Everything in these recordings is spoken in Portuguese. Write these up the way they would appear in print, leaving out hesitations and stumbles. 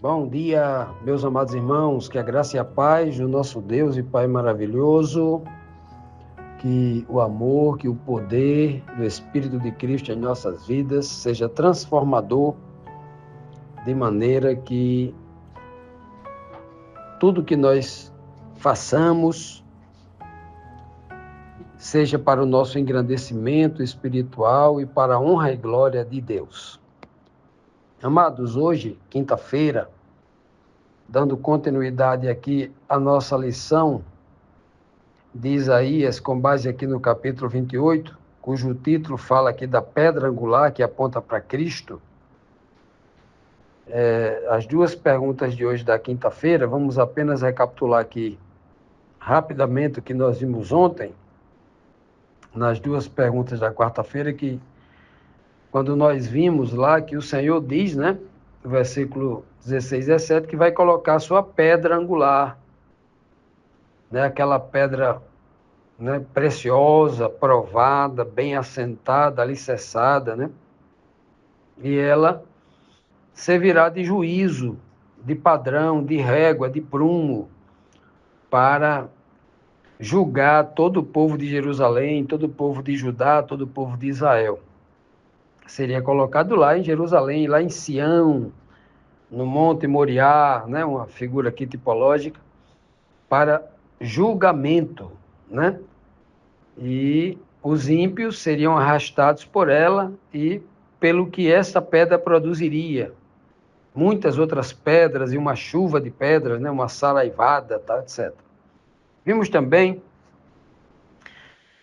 Bom dia, meus amados irmãos, que a graça e a paz do nosso Deus e Pai maravilhoso, que o amor, que o poder do Espírito de Cristo em nossas vidas seja transformador, de maneira que tudo que nós façamos seja para o nosso engrandecimento espiritual e para a honra e glória de Deus. Amados, hoje, quinta-feira, dando continuidade aqui à nossa lição de Isaías, com base aqui no capítulo 28, cujo título fala aqui da pedra angular que aponta para Cristo. As duas perguntas de hoje da quinta-feira, vamos apenas recapitular aqui rapidamente o que nós vimos ontem, nas duas perguntas da quarta-feira, que quando nós vimos lá que o Senhor diz, né, no versículo 16 e 17, que vai colocar a sua pedra angular, né, aquela pedra, né, preciosa, provada, bem assentada, alicerçada, né, e ela servirá de juízo, de padrão, de régua, de prumo, para julgar todo o povo de Jerusalém, todo o povo de Judá, todo o povo de Israel. Seria colocado lá em Jerusalém, lá em Sião, no Monte Moriá, né, uma figura aqui tipológica, para julgamento, né? E os ímpios seriam arrastados por ela e pelo que essa pedra produziria. Muitas outras pedras e uma chuva de pedras, né, uma saraivada, tá, etc. Vimos também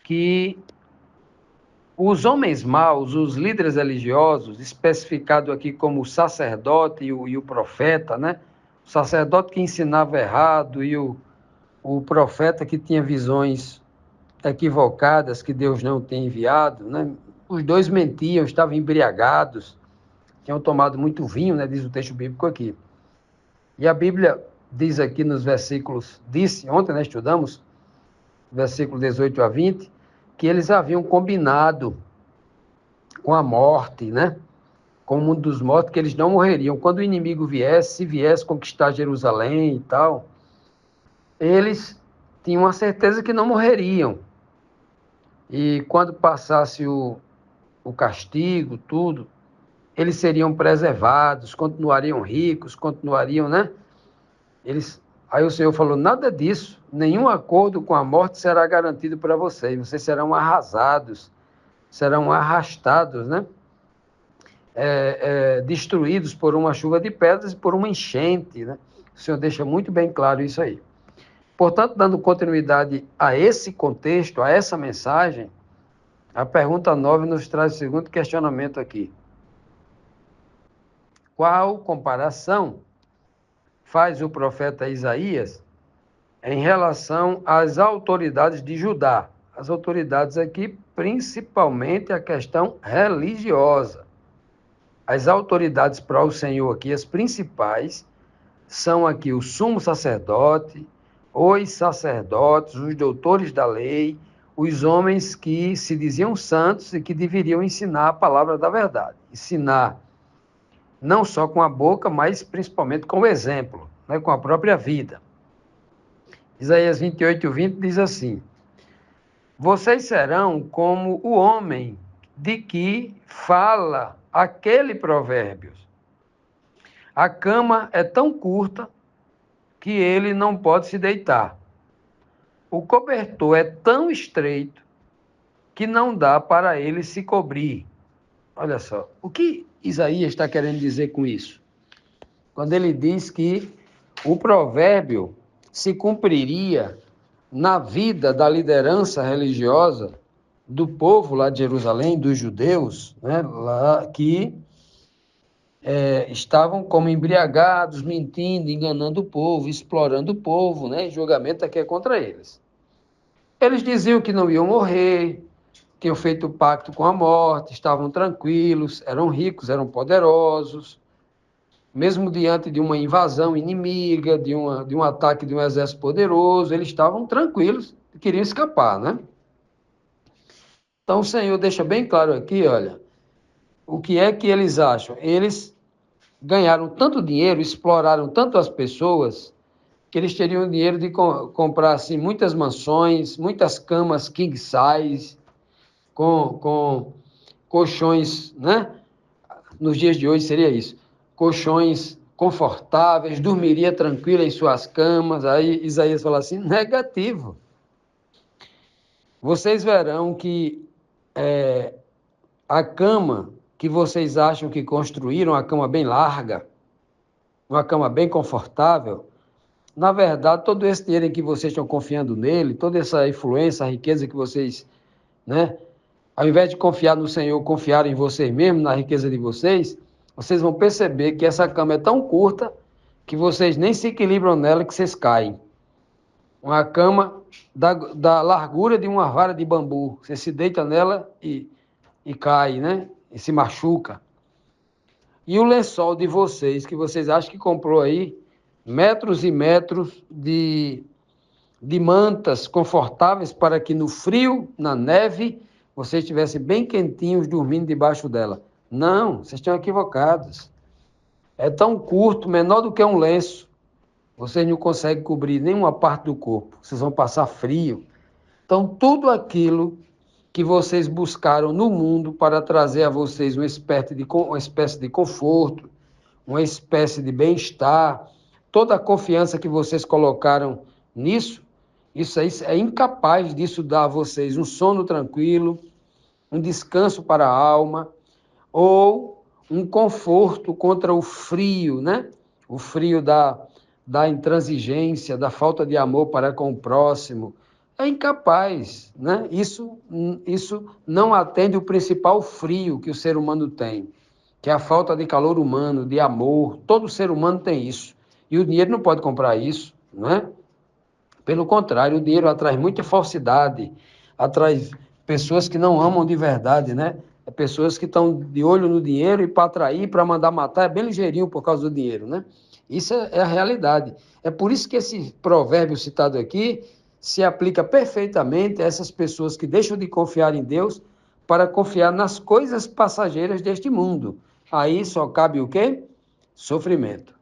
que os homens maus, os líderes religiosos, especificado aqui como o sacerdote e o profeta, né? O sacerdote que ensinava errado e o profeta que tinha visões equivocadas que Deus não tem enviado, né? Os dois mentiam, estavam embriagados, tinham tomado muito vinho, né? Diz o texto bíblico aqui. E a Bíblia diz aqui nos versículos, disse ontem, né, estudamos, versículo 18 a 20, que eles haviam combinado com a morte, né? Com o mundo dos mortos, que eles não morreriam. Quando o inimigo viesse, se viesse conquistar Jerusalém e tal, eles tinham a certeza que não morreriam. E quando passasse o castigo, tudo, eles seriam preservados, continuariam ricos, continuariam, né? Aí o Senhor falou, nada disso, nenhum acordo com a morte será garantido para vocês serão arrasados, serão arrastados, né? Destruídos por uma chuva de pedras e por uma enchente, né? O Senhor deixa muito bem claro isso aí. Portanto, dando continuidade a esse contexto, a essa mensagem, a pergunta 9 nos traz o segundo questionamento aqui. Qual comparação faz o profeta Isaías em relação às autoridades de Judá? As autoridades aqui, principalmente a questão religiosa. As autoridades para o Senhor aqui, as principais, são aqui o sumo sacerdote, os sacerdotes, os doutores da lei, os homens que se diziam santos e que deveriam ensinar a palavra da verdade. Ensinar não só com a boca, mas principalmente com o exemplo, né, com a própria vida. Isaías 28, 20 diz assim, vocês serão como o homem de que fala aquele provérbio. A cama é tão curta que ele não pode se deitar. O cobertor é tão estreito que não dá para ele se cobrir. Olha só, o que Isaías está querendo dizer com isso? Quando ele diz que o provérbio se cumpriria na vida da liderança religiosa do povo lá de Jerusalém, dos judeus, né, lá que estavam como embriagados, mentindo, enganando o povo, explorando o povo, né, e julgamento aqui é contra eles. Eles diziam que não iam morrer, tinham feito pacto com a morte, estavam tranquilos, eram ricos, eram poderosos, mesmo diante de uma invasão inimiga, de um ataque de um exército poderoso, eles estavam tranquilos, queriam escapar, né? Então o Senhor deixa bem claro aqui, olha, o que é que eles acham? Eles ganharam tanto dinheiro, exploraram tanto as pessoas, que eles teriam dinheiro de comprar assim, muitas mansões, muitas camas king size, com colchões, né? Nos dias de hoje seria isso, colchões confortáveis, dormiria tranquilo em suas camas. Aí Isaías fala assim, negativo. Vocês verão que a cama que vocês acham que construíram, uma cama bem larga, uma cama bem confortável, na verdade, todo esse dinheiro em que vocês estão confiando nele, toda essa influência, a riqueza que vocês, né, ao invés de confiar no Senhor, confiar em vocês mesmos, na riqueza de vocês, vocês vão perceber que essa cama é tão curta que vocês nem se equilibram nela, que vocês caem. Uma cama da largura de uma vara de bambu. Você se deita nela e cai, né? E se machuca. E o lençol de vocês, que vocês acham que comprou aí, metros e metros de mantas confortáveis para que no frio, na neve, vocês estivessem bem quentinhos dormindo debaixo dela. Não, vocês estão equivocados. É tão curto, menor do que um lenço. Vocês não conseguem cobrir nenhuma parte do corpo. Vocês vão passar frio. Então, tudo aquilo que vocês buscaram no mundo para trazer a vocês uma espécie de conforto, uma espécie de bem-estar, toda a confiança que vocês colocaram nisso, isso aí é incapaz disso dar a vocês um sono tranquilo, um descanso para a alma, ou um conforto contra o frio, né? O frio da intransigência, da falta de amor para com o próximo. É incapaz, né? Isso não atende o principal frio que o ser humano tem, que é a falta de calor humano, de amor. Todo ser humano tem isso. E o dinheiro não pode comprar isso, né? Pelo contrário, o dinheiro atrai muita falsidade, atrai pessoas que não amam de verdade, né? Pessoas que estão de olho no dinheiro e para atrair, para mandar matar, é bem ligeirinho por causa do dinheiro, né? Isso é a realidade. É por isso que esse provérbio citado aqui se aplica perfeitamente a essas pessoas que deixam de confiar em Deus para confiar nas coisas passageiras deste mundo. Aí só cabe o quê? Sofrimento.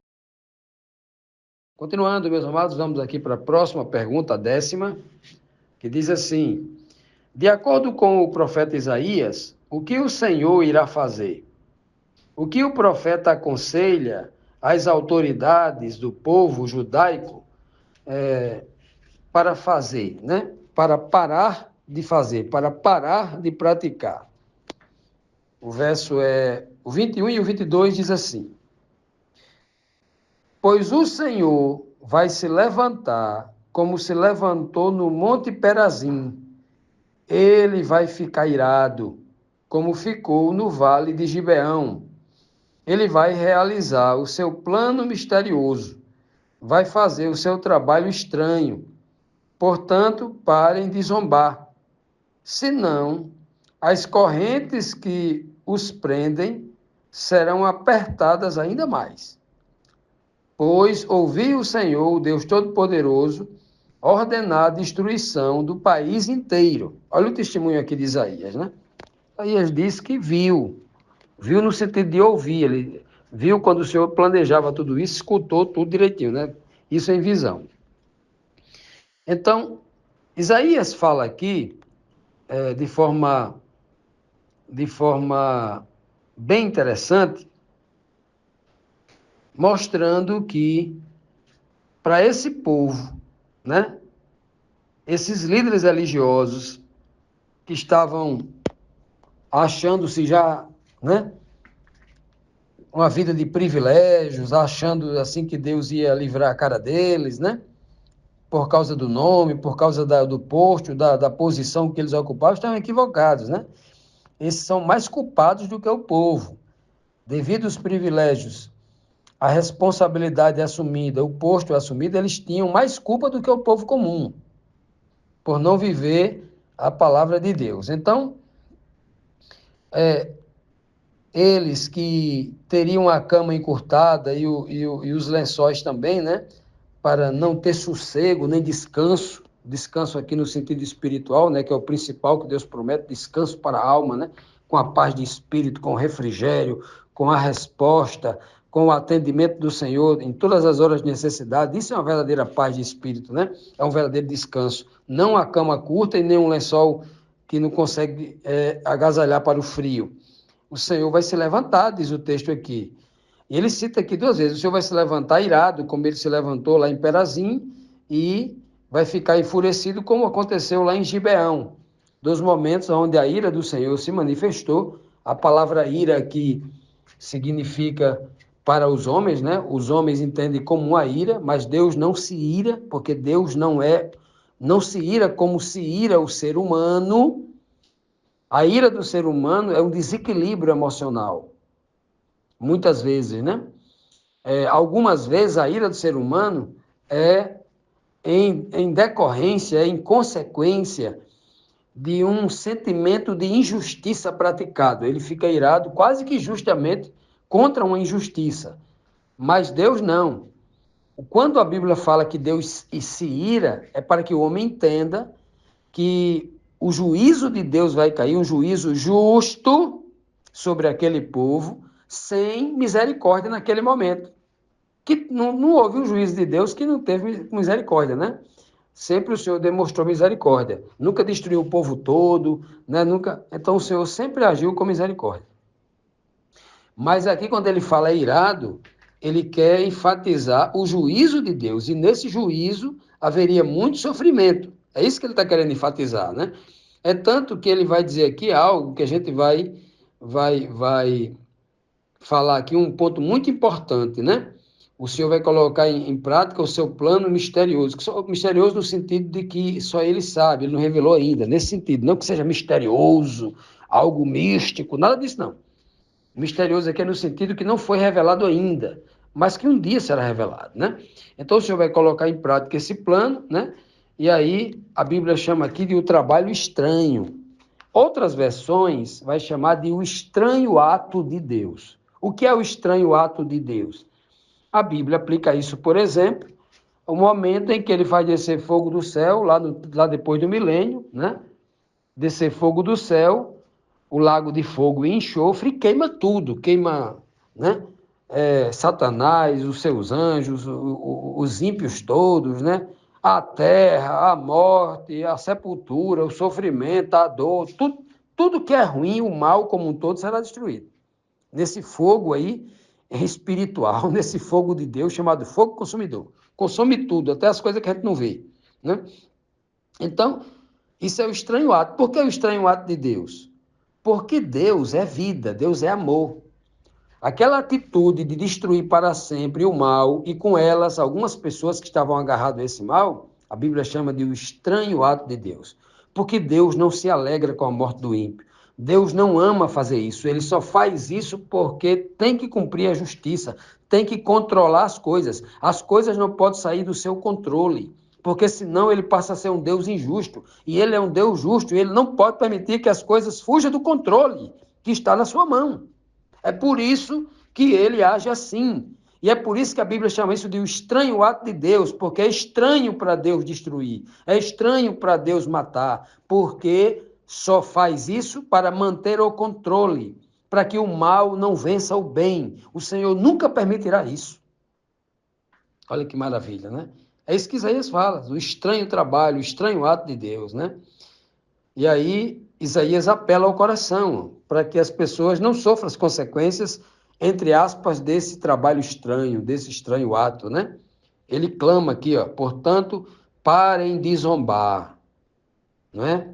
Continuando, meus amados, vamos aqui para a próxima pergunta, a 10ª, que diz assim: de acordo com o profeta Isaías, o que o Senhor irá fazer? O que o profeta aconselha às autoridades do povo judaico para fazer, né? Para parar de fazer, para parar de praticar? O verso o 21 e o 22 diz assim: pois o Senhor vai se levantar como se levantou no Monte Perazim. Ele vai ficar irado, como ficou no Vale de Gibeão. Ele vai realizar o seu plano misterioso, vai fazer o seu trabalho estranho. Portanto, parem de zombar. Senão, as correntes que os prendem serão apertadas ainda mais. Pois ouvi o Senhor, o Deus Todo-Poderoso, ordenar a destruição do país inteiro. Olha o testemunho aqui de Isaías, né? Isaías disse que viu no sentido de ouvir, ele viu quando o Senhor planejava tudo isso, escutou tudo direitinho, né? Isso é em visão. Então, Isaías fala aqui de forma bem interessante, mostrando que para esse povo, né, esses líderes religiosos que estavam achando-se já, né, uma vida de privilégios, achando assim que Deus ia livrar a cara deles, né? por causa do nome, por causa do posto, da posição que eles ocupavam, estão equivocados, né? Esses são mais culpados do que o povo. Devido aos privilégios, a responsabilidade assumida, o posto assumido, eles tinham mais culpa do que o povo comum, por não viver a palavra de Deus. Então, eles que teriam a cama encurtada e os lençóis também, né? Para não ter sossego nem descanso, descanso aqui no sentido espiritual, né? Que é o principal que Deus promete, descanso para a alma, né? Com a paz de espírito, com o refrigério, com a resposta, com o atendimento do Senhor em todas as horas de necessidade. Isso é uma verdadeira paz de espírito, né? É um verdadeiro descanso. Não a cama curta e nem um lençol que não consegue agasalhar para o frio. O Senhor vai se levantar, diz o texto aqui. E ele cita aqui duas vezes, o Senhor vai se levantar irado, como ele se levantou lá em Perazim, e vai ficar enfurecido, como aconteceu lá em Gibeão. Dos momentos onde a ira do Senhor se manifestou, a palavra ira aqui significa para os homens, né? Os homens entendem como uma ira, mas Deus não se ira, porque Deus não se ira como se ira o ser humano. A ira do ser humano é um desequilíbrio emocional, muitas vezes, né? Algumas vezes a ira do ser humano é em decorrência, em consequência de um sentimento de injustiça praticado. Ele fica irado quase que justamente contra uma injustiça. Mas Deus não. Quando a Bíblia fala que Deus se ira, é para que o homem entenda que o juízo de Deus vai cair, um juízo justo sobre aquele povo, sem misericórdia naquele momento. Que não houve um juízo de Deus que não teve misericórdia, né? Sempre o Senhor demonstrou misericórdia. Nunca destruiu o povo todo, né? Nunca. Então o Senhor sempre agiu com misericórdia. Mas aqui, quando ele fala irado, ele quer enfatizar o juízo de Deus. E nesse juízo haveria muito sofrimento. É isso que ele está querendo enfatizar, né? É tanto que ele vai dizer aqui algo que a gente vai falar aqui, um ponto muito importante, né? O Senhor vai colocar em prática o seu plano misterioso. Misterioso no sentido de que só ele sabe, ele não revelou ainda, nesse sentido. Não que seja misterioso, algo místico, nada disso não. Misterioso aqui é no sentido que não foi revelado ainda, mas que um dia será revelado, né? Então o Senhor vai colocar em prática esse plano, né? E aí a Bíblia chama aqui de o trabalho estranho. Outras versões vai chamar de o estranho ato de Deus. O que é o estranho ato de Deus? A Bíblia aplica isso, por exemplo, o momento em que ele faz descer fogo do céu, lá depois do milênio, né? Descer fogo do céu, o lago de fogo e enxofre, queima tudo, queima, né? Satanás, os seus anjos, os ímpios todos, né? A terra, a morte, a sepultura, o sofrimento, a dor, tudo que é ruim, o mal como um todo será destruído. Nesse fogo aí, espiritual, nesse fogo de Deus chamado fogo consumidor. Consome tudo, até as coisas que a gente não vê, né? Então, isso é o estranho ato. Por que o estranho ato de Deus? Porque Deus é vida, Deus é amor. Aquela atitude de destruir para sempre o mal e com elas algumas pessoas que estavam agarradas a esse mal, a Bíblia chama de o estranho ato de Deus. Porque Deus não se alegra com a morte do ímpio. Deus não ama fazer isso. Ele só faz isso porque tem que cumprir a justiça, tem que controlar as coisas. As coisas não podem sair do seu controle, porque senão ele passa a ser um Deus injusto. E ele é um Deus justo e ele não pode permitir que as coisas fujam do controle que está na sua mão. É por isso que ele age assim. E é por isso que a Bíblia chama isso de o estranho ato de Deus, porque é estranho para Deus destruir, é estranho para Deus matar, porque só faz isso para manter o controle, para que o mal não vença o bem. O Senhor nunca permitirá isso. Olha que maravilha, né? É isso que Isaías fala, o estranho trabalho, o estranho ato de Deus, né? E aí Isaías apela ao coração para que as pessoas não sofram as consequências, entre aspas, desse trabalho estranho, desse estranho ato, né? Ele clama aqui, ó, portanto, parem de zombar, não é?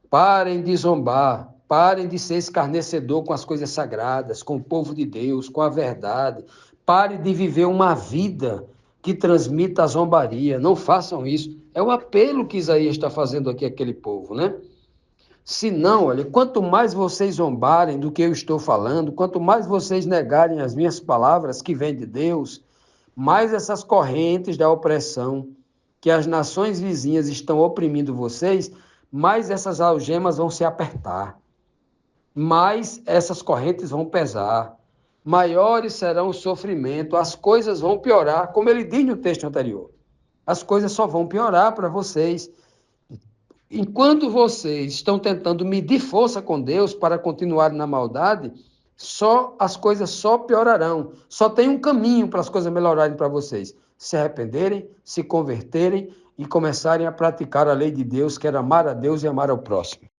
Parem de zombar, parem de ser escarnecedor com as coisas sagradas, com o povo de Deus, com a verdade. Pare de viver uma vida que transmita a zombaria. Não façam isso. É o apelo que Isaías está fazendo aqui àquele povo, né? Se não, olha, quanto mais vocês zombarem do que eu estou falando, quanto mais vocês negarem as minhas palavras que vêm de Deus, mais essas correntes da opressão que as nações vizinhas estão oprimindo vocês, mais essas algemas vão se apertar, mais essas correntes vão pesar, maiores serão o sofrimento, as coisas vão piorar, como ele diz no texto anterior. As coisas só vão piorar para vocês. Enquanto vocês estão tentando medir força com Deus para continuar na maldade, as coisas só piorarão. Só tem um caminho para as coisas melhorarem para vocês: se arrependerem, se converterem e começarem a praticar a lei de Deus, que era amar a Deus e amar ao próximo.